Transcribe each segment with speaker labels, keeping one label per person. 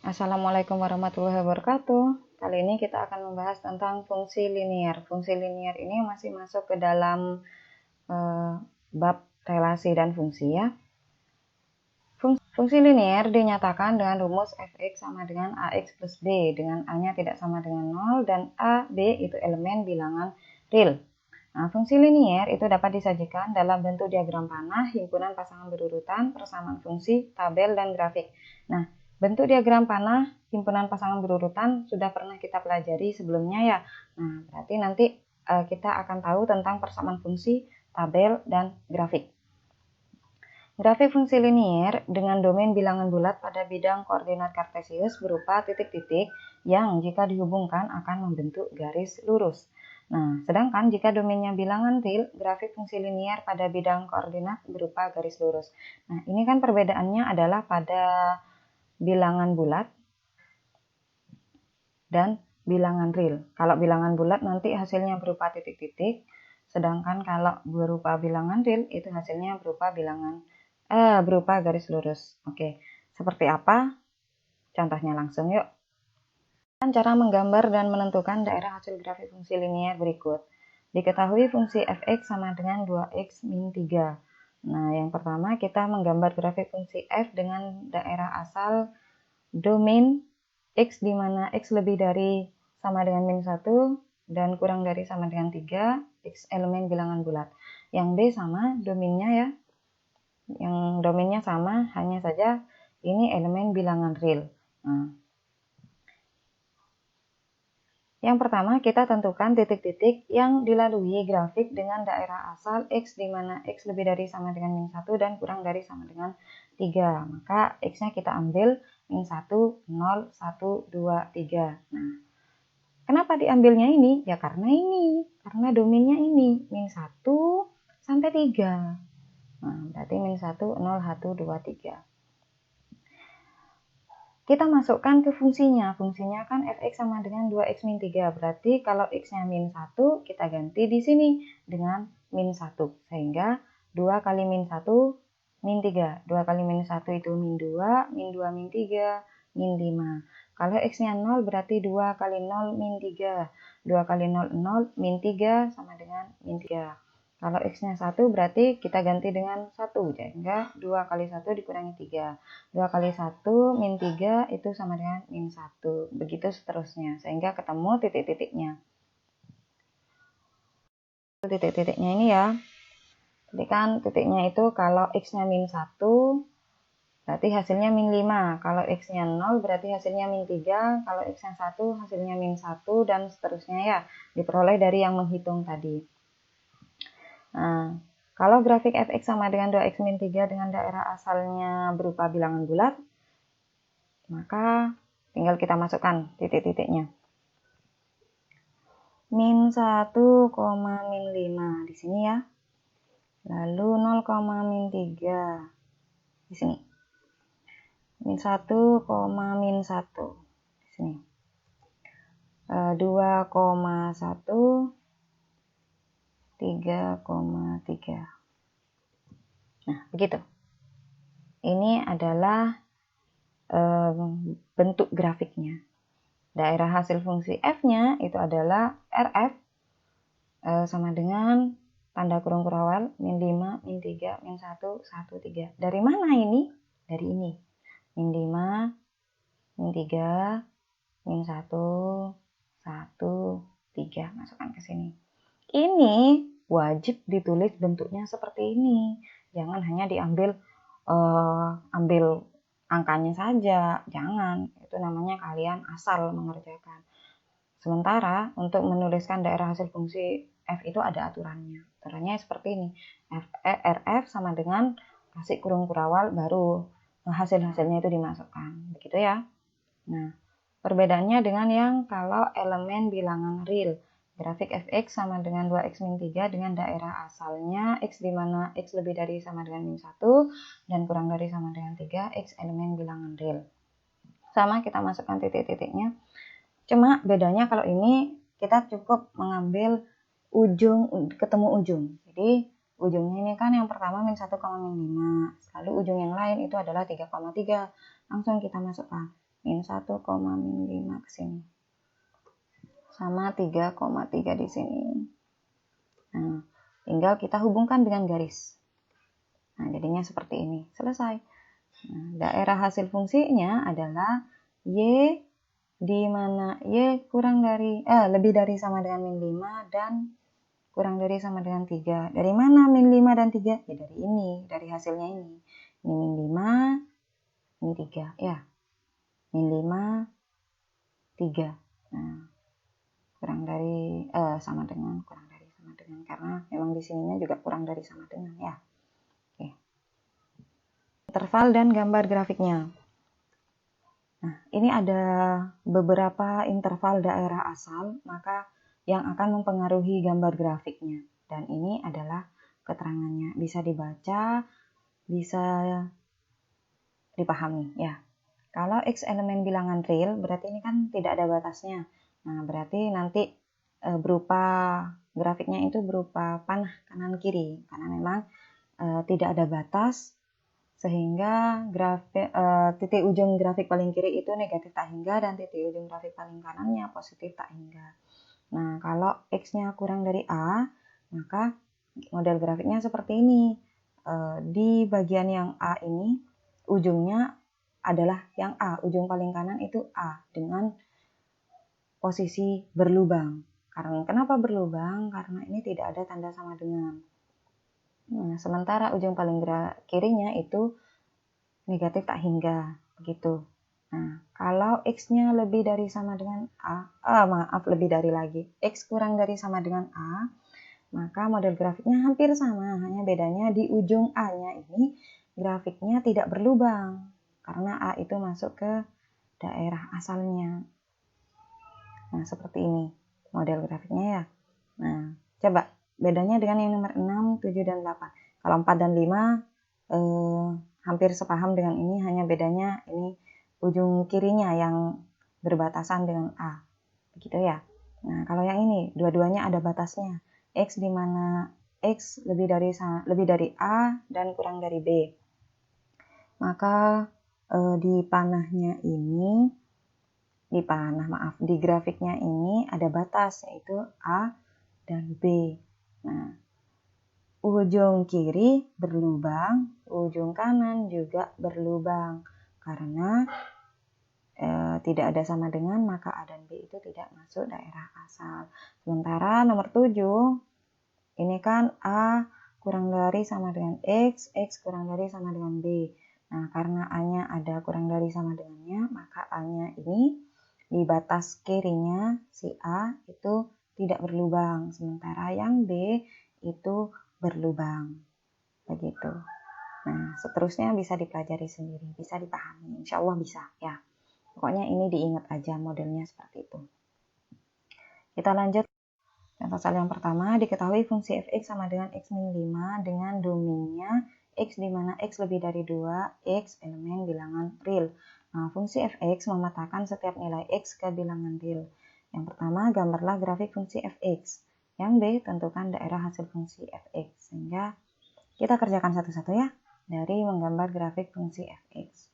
Speaker 1: Assalamualaikum warahmatullahi wabarakatuh. Kali ini kita akan membahas tentang fungsi linier. Fungsi linier ini masih masuk ke dalam bab relasi dan fungsi ya. Fungsi linier dinyatakan dengan rumus fx sama dengan ax plus b, dengan a-nya tidak sama dengan 0 dan a, b itu elemen bilangan real. Nah, fungsi linier itu dapat disajikan dalam bentuk diagram panah, himpunan pasangan berurutan, persamaan fungsi, tabel, dan grafik. Nah, bentuk diagram panah, himpunan pasangan berurutan sudah pernah kita pelajari sebelumnya ya. Nah, berarti nanti kita akan tahu tentang persamaan fungsi, tabel, dan grafik. Grafik fungsi linier dengan domain bilangan bulat pada bidang koordinat kartesius berupa titik-titik yang jika dihubungkan akan membentuk garis lurus. Nah, sedangkan jika domainnya bilangan real, grafik fungsi linier pada bidang koordinat berupa garis lurus. Nah, ini kan perbedaannya adalah pada bilangan bulat dan bilangan real. Kalau bilangan bulat nanti hasilnya berupa titik-titik, sedangkan kalau berupa bilangan real itu hasilnya berupa berupa garis lurus. Oke, seperti apa? Contohnya langsung yuk. Cara menggambar dan menentukan daerah hasil grafik fungsi linier berikut. Diketahui fungsi fx sama dengan 2x min 3. Nah, yang pertama kita menggambar grafik fungsi f dengan daerah asal domain x di mana x lebih dari sama dengan min 1 dan kurang dari sama dengan 3, x elemen bilangan bulat. Yang b sama domainnya ya. Yang domainnya sama, hanya saja ini elemen bilangan real. Nah, yang pertama kita tentukan titik-titik yang dilalui grafik dengan daerah asal x di mana x lebih dari sama dengan min 1 dan kurang dari sama dengan 3. Maka x-nya kita ambil min 1, 0, 1, 2, 3. Nah, kenapa diambilnya ini? Ya karena domainnya ini, min 1 sampai 3. Nah, berarti min 1, 0, 1, 2, 3. Kita masukkan ke fungsinya. Fungsinya kan fx sama dengan 2x min 3. Berarti kalau x-nya min 1, kita ganti di sini dengan min 1. Sehingga 2 kali min 1, min 3. 2 kali min 1 itu min 2, min 2 min 3, min 5. Kalau x-nya 0 berarti 2 kali 0 min 3. 2 kali 0, 0, min 3 sama dengan min 3. Kalau x-nya 1 berarti kita ganti dengan 1. Sehingga 2 kali 1 dikurangi 3. 2 kali 1 min 3 itu sama dengan min 1. Begitu seterusnya. Sehingga ketemu titik-titiknya. Titik-titiknya ini ya. Jadi kan titiknya itu kalau x-nya min 1 berarti hasilnya min 5. Kalau x-nya 0 berarti hasilnya min 3. Kalau x-nya 1 hasilnya min 1 dan seterusnya ya. Diperoleh dari yang menghitung tadi. Nah, kalau grafik fx sama dengan 2x min 3 dengan daerah asalnya berupa bilangan bulat, maka tinggal kita masukkan titik-titiknya. Min 1, min 5 di sini ya. Lalu 0, min 3 di sini. Min 1, min 1 di sini. 2,1 3,3. Nah, begitu. Ini adalah bentuk grafiknya. Daerah hasil fungsi f-nya itu adalah rf sama dengan tanda kurung kurawal min 5, min 3, min 1, 1, 3. Dari mana ini? Dari ini. Min 5, min 3, min 1, 1, 3. Masukkan ke sini. Ini wajib ditulis bentuknya seperti ini. Jangan hanya diambil ambil angkanya saja. Jangan. Itu namanya kalian asal mengerjakan. Sementara untuk menuliskan daerah hasil fungsi f itu ada aturannya. Aturannya seperti ini. Rf sama dengan kasih kurung kurawal baru hasil-hasilnya itu dimasukkan. Begitu ya. Nah, perbedaannya dengan yang kalau elemen bilangan real. Grafik fx sama dengan 2x min 3 dengan daerah asalnya x di mana x lebih dari sama dengan min 1 dan kurang dari sama dengan 3, x elemen bilangan real. Sama kita masukkan titik-titiknya. Cuma bedanya kalau ini kita cukup mengambil ujung, ketemu ujung. Jadi ujungnya ini kan yang pertama min 1, min 5. Lalu ujung yang lain itu adalah 3,3. Langsung kita masukkan. min 1, min 5 ke sini. Sama 3,3 di sini. Nah, tinggal kita hubungkan dengan garis. Nah, jadinya seperti ini. Selesai. Nah, daerah hasil fungsinya adalah Y di mana Y kurang dari lebih dari sama dengan min 5 dan kurang dari sama dengan 3. Dari mana min 5 dan 3? Ya dari ini, dari hasilnya ini. Ini min 5, ini 3. Ya, min 5, 3. Nah, kurang dari sama dengan, kurang dari sama dengan. Karena memang di sininya juga kurang dari sama dengan ya. Oke. Interval dan gambar grafiknya. Nah, ini ada beberapa interval daerah asal, maka yang akan mempengaruhi gambar grafiknya. Dan ini adalah keterangannya. Bisa dibaca, bisa dipahami ya. Kalau X elemen bilangan real, berarti ini kan tidak ada batasnya. Nah, berarti nanti berupa grafiknya itu berupa panah kanan kiri. Karena memang tidak ada batas, sehingga titik ujung grafik paling kiri itu negatif tak hingga dan titik ujung grafik paling kanannya positif tak hingga. Nah, kalau X-nya kurang dari A, maka model grafiknya seperti ini. Di bagian yang A ini, ujungnya adalah yang A, ujung paling kanan itu A dengan posisi berlubang. Karena kenapa berlubang? Karena ini tidak ada tanda sama dengan. Nah, sementara ujung paling kirinya itu negatif tak hingga, begitu. Nah, kalau X-nya lebih dari sama dengan lebih dari lagi. X kurang dari sama dengan A, maka model grafiknya hampir sama, hanya bedanya di ujung A-nya ini grafiknya tidak berlubang, karena A itu masuk ke daerah asalnya. Nah, seperti ini model grafiknya ya. Nah, coba bedanya dengan yang nomor 6, 7, dan 8. Kalau 4 dan 5 hampir sepaham dengan ini, hanya bedanya ini ujung kirinya yang berbatasan dengan A. Begitu ya. Nah, kalau yang ini dua-duanya ada batasnya. X di mana X lebih dari A dan kurang dari B. Maka di grafiknya ini ada batas, yaitu A dan B. Nah, ujung kiri berlubang, ujung kanan juga berlubang. Karena tidak ada sama dengan, maka A dan B itu tidak masuk daerah asal. Sementara nomor 7, ini kan A kurang dari sama dengan X, X kurang dari sama dengan B. Nah, karena A-nya ada kurang dari sama dengannya, maka A-nya ini di batas kirinya si A itu tidak berlubang. Sementara yang B itu berlubang. Begitu. Nah, seterusnya bisa dipelajari sendiri, bisa dipahami. Insya Allah bisa ya. Pokoknya ini diingat aja modelnya seperti itu. Kita lanjut. Pasal yang pertama, diketahui fungsi fx sama dengan x min 5 dengan domainnya x di mana x lebih dari 2, x elemen bilangan real. Nah, fungsi fx memetakan setiap nilai x ke bilangan real. Yang pertama, gambarlah grafik fungsi fx. Yang B, tentukan daerah hasil fungsi fx. Sehingga kita kerjakan satu-satu ya, dari menggambar grafik fungsi fx.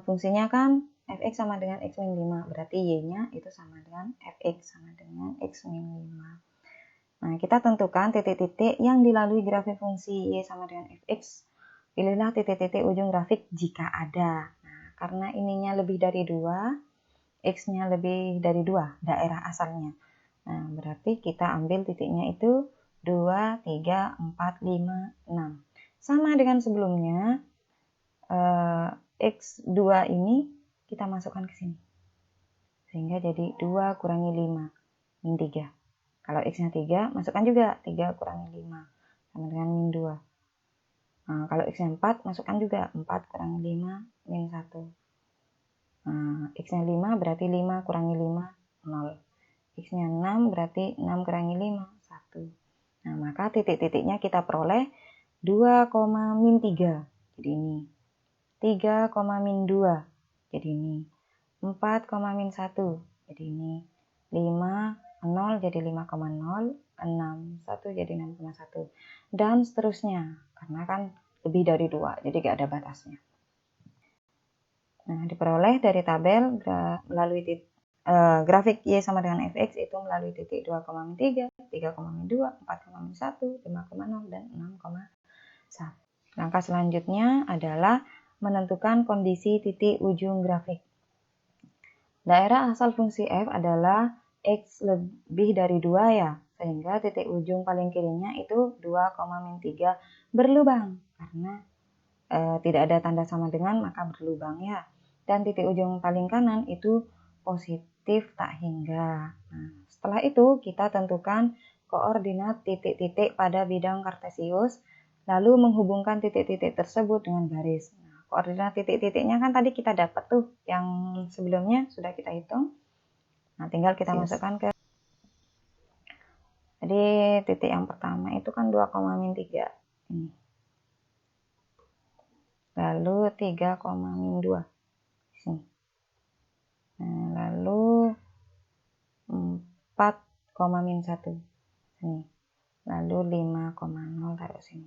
Speaker 1: Fungsinya kan fx sama dengan x min 5, berarti y-nya itu sama dengan fx sama dengan x min 5. Nah, kita tentukan titik-titik yang dilalui grafik fungsi y sama dengan fx. Pilihlah titik-titik ujung grafik jika ada. Nah, karena ininya lebih dari 2, x-nya lebih dari 2, daerah asalnya. Nah, berarti kita ambil titiknya itu 2, 3, 4, 5, 6. Sama dengan sebelumnya, X2 ini kita masukkan ke sini. Sehingga jadi 2 kurangi 5, min 3. Kalau X-nya 3, masukkan juga 3 kurangi 5, sama dengan min 2. Nah, kalau X-nya 4, masukkan juga 4 kurangi 5, min 1. Nah, X-nya 5, berarti 5 kurangi 5, 0. X-nya 6, berarti 6 kurangi 5, 1. Nah, maka titik-titiknya kita peroleh 2, min 3. Jadi ini. 3, min 2, jadi ini. 4, min 1, jadi ini. 5, 0, jadi 5,0. 6, 1, jadi 6,1. Dan seterusnya, karena kan lebih dari 2, jadi gak ada batasnya. Nah, diperoleh dari tabel melalui grafik Y sama dengan fx itu melalui titik 2,3, 3,2, 4,1, 5,0, dan 6,1. Langkah selanjutnya adalah menentukan kondisi titik ujung grafik. Daerah asal fungsi f adalah x lebih dari 2 ya, sehingga titik ujung paling kirinya itu 2,-3 berlubang, karena tidak ada tanda sama dengan maka berlubang ya. Dan titik ujung paling kanan itu positif tak hingga. Nah, setelah itu kita tentukan koordinat titik-titik pada bidang kartesius, lalu menghubungkan titik-titik tersebut dengan garis. Koordinat titik-titiknya kan tadi kita dapat tuh, yang sebelumnya sudah kita hitung. Nah, tinggal kita masukkan ke. Jadi titik yang pertama itu kan 2,-3 ini. Lalu 3,-2 sini. Nah, lalu 4,-1 sini. Lalu 5,0 taruh sini.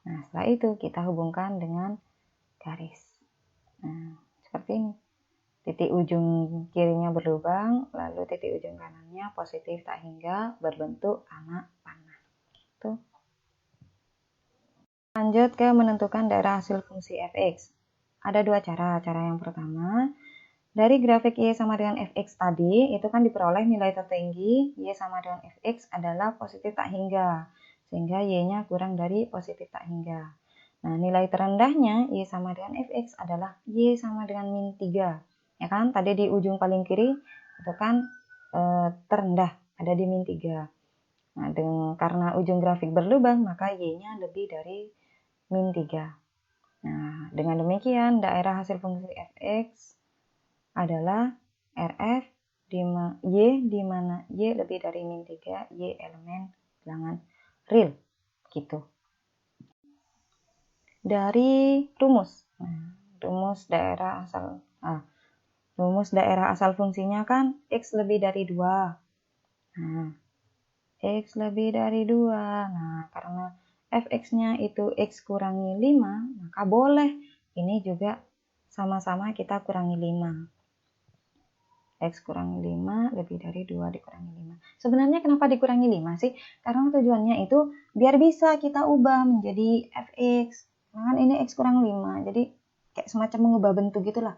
Speaker 1: Nah, setelah itu kita hubungkan dengan garis. Nah, seperti ini. Titik ujung kirinya berlubang, lalu titik ujung kanannya positif tak hingga berbentuk anak panah. Tuh. Lanjut ke menentukan daerah hasil fungsi fx. Ada dua cara. Cara yang pertama, dari grafik Y sama dengan fx tadi, itu kan diperoleh nilai tertinggi Y sama dengan fx adalah positif tak hingga. Sehingga Y-nya kurang dari positif tak hingga. Nah, nilai terendahnya Y sama dengan fx adalah Y sama dengan -3. Ya kan, tadi di ujung paling kiri itu kan terendah, ada di -3. Nah, karena ujung grafik berlubang, maka Y-nya lebih dari -3. Nah, dengan demikian daerah hasil fungsi fx adalah RF di mana Y lebih dari -3, Y elemen bilangan real, gitu. Dari rumus. Nah, rumus daerah asal fungsinya kan X lebih dari 2. Nah, X lebih dari 2. Nah, karena fx-nya itu X kurangi 5, maka boleh ini juga sama-sama kita kurangi 5. X kurangi 5 lebih dari 2 dikurangi 5. Sebenarnya kenapa dikurangi 5 sih? Karena tujuannya itu biar bisa kita ubah menjadi fx. Nah, kan ini X kurang 5, jadi kayak semacam mengubah bentuk gitulah.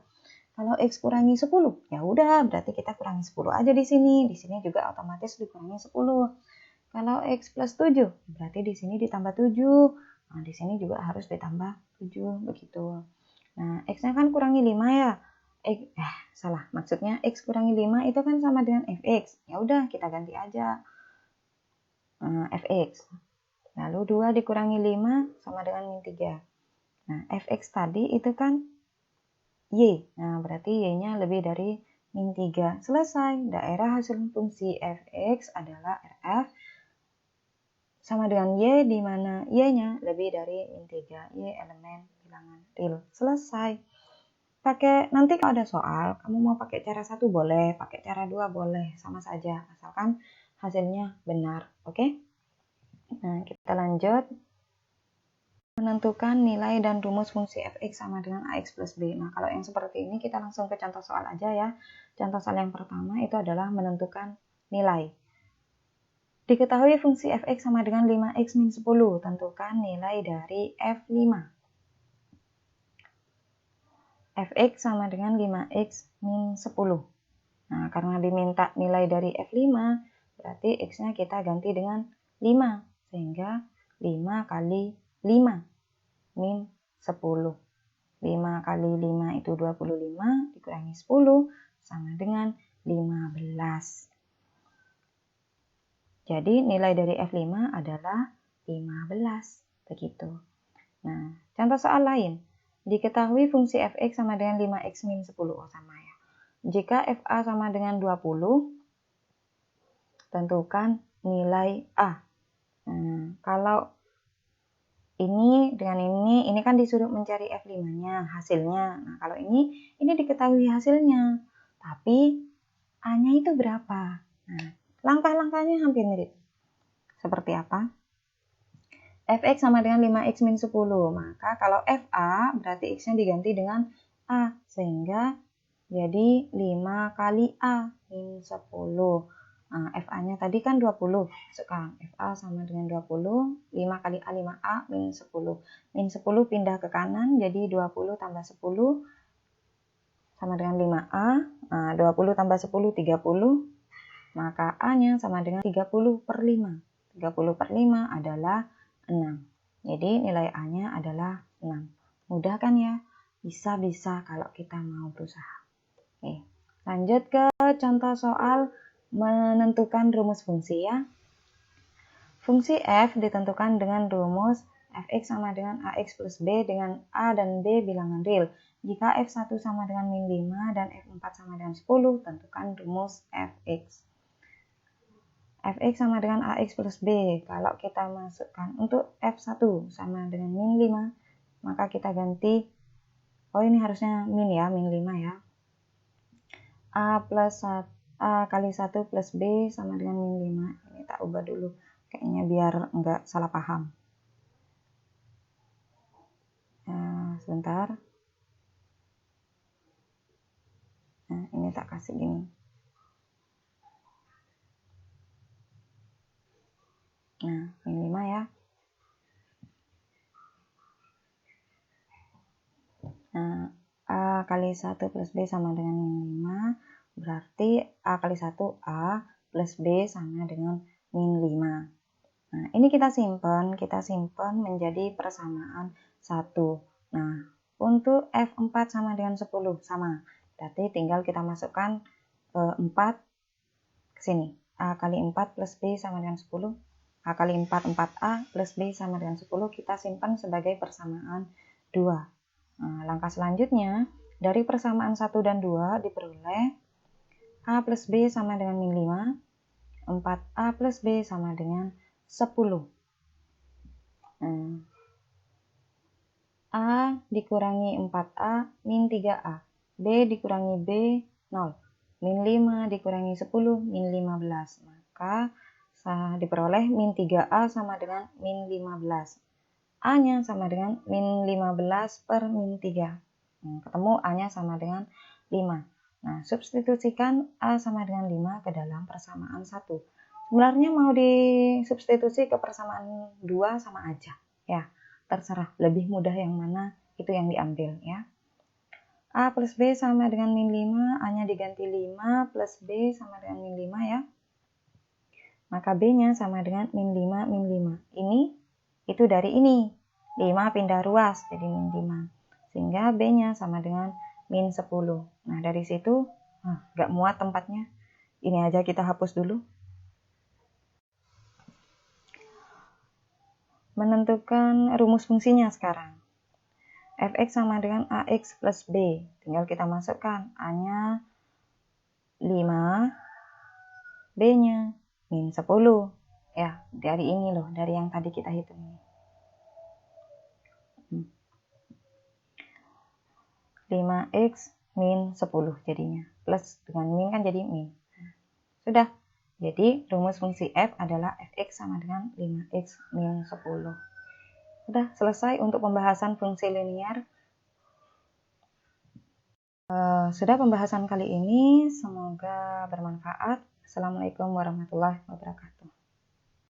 Speaker 1: Kalau X kurangi 10, ya udah berarti kita kurangi 10 aja di sini. Di sini juga otomatis dikurangi 10. Kalau X plus 7, berarti di sini ditambah 7. Nah, di sini juga harus ditambah 7, begitu. Nah, X-nya kan kurangi 5 ya. Salah. Maksudnya X kurangi 5 itu kan sama dengan fx. Ya udah, kita ganti aja fx. Lalu 2 dikurangi 5 sama dengan -3. Nah, fx tadi itu kan Y. Nah, berarti Y-nya lebih dari -3. Selesai. Daerah hasil fungsi fx adalah RF sama dengan Y, di mana Y-nya lebih dari -3. Y elemen bilangan real. Selesai. Nanti kalau ada soal, kamu mau pakai cara 1 boleh, pakai cara 2 boleh, sama saja. Asalkan hasilnya benar. Oke? Nah, kita lanjut. Menentukan nilai dan rumus fungsi fx sama dengan ax plus b. Nah, kalau yang seperti ini kita langsung ke contoh soal aja ya. Contoh soal yang pertama itu adalah menentukan nilai. Diketahui fungsi fx sama dengan 5x min 10. Tentukan nilai dari f5. Fx sama dengan 5x min 10. Nah, karena diminta nilai dari f5, berarti x-nya kita ganti dengan 5. Sehingga 5 kali 5 min 10. 5 kali 5 itu 25, dikurangi 10 sama dengan 15. Jadi nilai dari F5 adalah 15. Begitu. Nah, contoh soal lain. Diketahui fungsi fx sama dengan 5x min 10. Oh, sama ya. Jika fa sama dengan 20, tentukan nilai A. Nah, kalau ini dengan ini kan disuruh mencari F5-nya, hasilnya. Nah, kalau ini diketahui hasilnya. Tapi A-nya itu berapa? Nah, langkah-langkahnya hampir mirip. Seperti apa? Fx sama dengan 5x min 10. Maka kalau Fa berarti x-nya diganti dengan A, sehingga jadi 5 kali A min 10. Nah, FA-nya tadi kan 20. Masukkan FA sama dengan 20, 5 kali A 5A min 10. Min 10 pindah ke kanan, jadi 20 tambah 10 sama dengan 5A. Nah, 20 tambah 10, 30. Maka A-nya sama dengan 30 per 5. 30 per 5 adalah 6. Jadi nilai A-nya adalah 6. Mudah kan ya? Bisa-bisa kalau kita mau berusaha. Oke, lanjut ke contoh soal menentukan rumus fungsi ya. Fungsi f ditentukan dengan rumus fx sama dengan ax plus b dengan a dan b bilangan real. Jika f1 sama dengan min 5 dan f4 sama dengan 10, tentukan rumus fx. Fx sama dengan ax plus b. Kalau kita masukkan untuk f1 sama dengan min 5, maka kita ganti, oh ini harusnya min ya, min 5 ya. A kali 1 plus B sama dengan min 5. Ini tak ubah dulu. Kayaknya biar enggak salah paham. Sebentar. Nah, ini tak kasih gini. Nah, min 5 ya. Nah, A kali 1 plus B sama dengan min 5. Berarti A kali 1 A plus B sama dengan min 5. Nah, ini kita simpan menjadi persamaan 1. Nah, untuk F4 sama dengan 10 sama. Berarti tinggal kita masukkan 4 ke sini. A kali 4 plus B sama dengan 10. A kali 4, 4A plus B sama dengan 10 kita simpan sebagai persamaan 2. Nah, langkah selanjutnya, dari persamaan 1 dan 2 diperoleh A plus B sama dengan min 5, 4A plus B sama dengan 10. A dikurangi 4A min 3A. B dikurangi B 0. Min 5 dikurangi 10 min 15. Maka diperoleh min 3A sama dengan min 15. A-nya sama dengan min 15 per min 3. Ketemu A-nya sama dengan 5. Nah, substitusikan A sama dengan 5 ke dalam persamaan 1. Sebenarnya mau disubstitusi ke persamaan 2 sama aja. Ya, terserah. Lebih mudah yang mana, itu yang diambil ya. A plus B sama dengan min 5. A-nya diganti 5 plus B sama dengan min 5 ya. Maka B-nya sama dengan min 5 min 5. Ini, itu dari ini. 5 pindah ruas jadi min 5. Sehingga B-nya sama dengan min 10. Nah, dari situ nggak muat tempatnya. Ini aja kita hapus dulu. Menentukan rumus fungsinya sekarang. Fx sama dengan Ax plus B. Tinggal kita masukkan. A-nya 5, B-nya min 10. Ya, dari ini loh, dari yang tadi kita hitung ini. 5x min 10 jadinya. Plus dengan min kan jadi min. Sudah. Jadi rumus fungsi f adalah fx sama dengan 5x min 10. Sudah selesai untuk pembahasan fungsi linier. Sudah pembahasan kali ini. Semoga bermanfaat. Assalamualaikum warahmatullahi wabarakatuh.